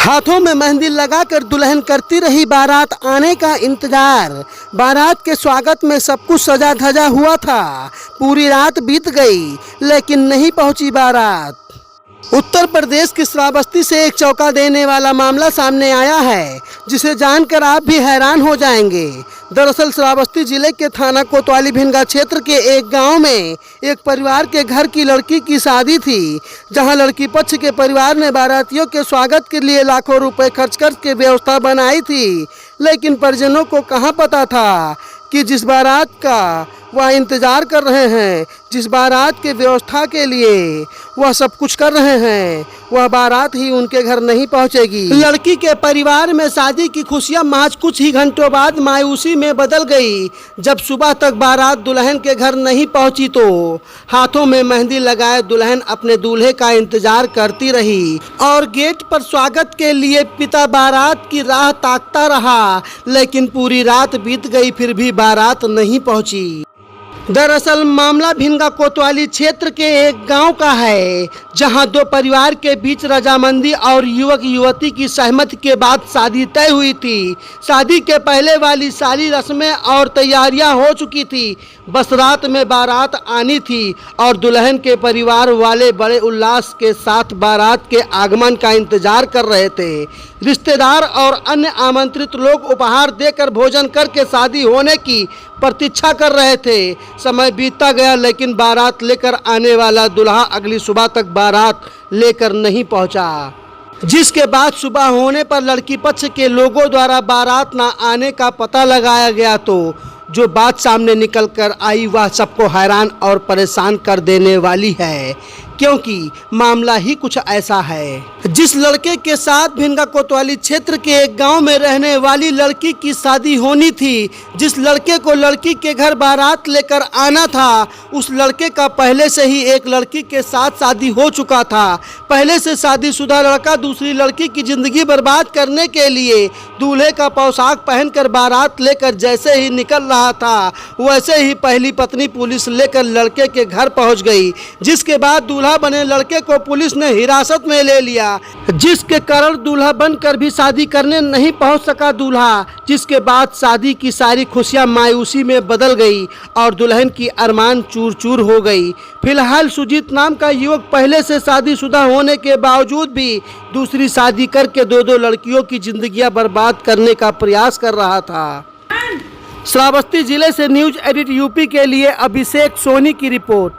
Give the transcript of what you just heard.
हाथों में मेहंदी लगाकर दुल्हन करती रही बारात आने का इंतजार। बारात के स्वागत में सब कुछ सजा धजा हुआ था। पूरी रात बीत गई लेकिन नहीं पहुंची बारात। उत्तर प्रदेश की श्रावस्ती से एक चौंका देने वाला मामला सामने आया है, जिसे जानकर आप भी हैरान हो जाएंगे। दरअसल श्रावस्ती जिले के थाना कोतवाली भिनगा क्षेत्र के एक गांव में एक परिवार के घर की लड़की की शादी थी, जहां लड़की पक्ष के परिवार ने बारातियों के स्वागत के लिए लाखों रुपए खर्च करके व्यवस्था बनाई थी। लेकिन परिजनों को कहां पता था कि जिस बारात का वह इंतजार कर रहे हैं, जिस बारात के व्यवस्था के लिए वह सब कुछ कर रहे हैं, वह बारात ही उनके घर नहीं पहुंचेगी। लड़की के परिवार में शादी की खुशियां महज कुछ ही घंटों बाद मायूसी में बदल गई। जब सुबह तक बारात दुल्हन के घर नहीं पहुंची तो हाथों में मेहंदी लगाए दुल्हन अपने दूल्हे का इंतजार करती रही और गेट पर स्वागत के लिए पिता बारात की राह ताकता रहा। लेकिन पूरी रात बीत गई फिर भी बारात नहीं पहुंची। दरअसल मामला भिनगा कोतवाली क्षेत्र के एक गांव का है, जहां दो परिवार के बीच रजामंदी और युवक युवती की सहमति के बाद शादी तय हुई थी। शादी के पहले वाली सारी रस्में और तैयारियां हो चुकी थी, बस रात में बारात आनी थी और दुल्हन के परिवार वाले बड़े उल्लास के साथ बारात के आगमन का इंतजार कर रहे थे। रिश्तेदार और अन्य आमंत्रित लोग उपहार देकर भोजन करके शादी होने की प्रतीक्षा कर रहे थे। समय बीतता गया लेकिन बारात लेकर आने वाला दूल्हा अगली सुबह तक बारात लेकर नहीं पहुंचा, जिसके बाद सुबह होने पर लड़की पक्ष के लोगों द्वारा बारात ना आने का पता लगाया गया तो जो बात सामने निकल कर आई वह सबको हैरान और परेशान कर देने वाली है, क्योंकि मामला ही कुछ ऐसा है। जिस लड़के के साथ भिनगा कोतवाली क्षेत्र के एक गांव में रहने वाली लड़की की शादी होनी थी, जिस लड़के को लड़की के घर बारात लेकर आना था, उस लड़के का पहले से ही एक लड़की के साथ शादी हो चुका था। पहले से शादीशुदा लड़का दूसरी लड़की की जिंदगी बर्बाद करने के लिए दूल्हे का पोशाक पहनकर बारात लेकर जैसे ही निकल रहा था, वैसे ही पहली पत्नी पुलिस लेकर लड़के के घर पहुंच गई, जिसके बाद दूल्हा बने लड़के को पुलिस ने हिरासत में ले लिया, जिसके कारण दूल्हा बनकर भी शादी करने नहीं पहुंच सका दूल्हा। जिसके बाद शादी की सारी खुशियां मायूसी में बदल गई और दुल्हन की अरमान चूर चूर हो गई। फिलहाल सुजीत नाम का युवक पहले से शादीशुदा होने के बावजूद भी दूसरी शादी करके दो लड़कियों की जिंदगियां बर्बाद करने का प्रयास कर रहा था। श्रावस्ती जिले से न्यूज एडिट यूपी के लिए अभिषेक सोनी की रिपोर्ट।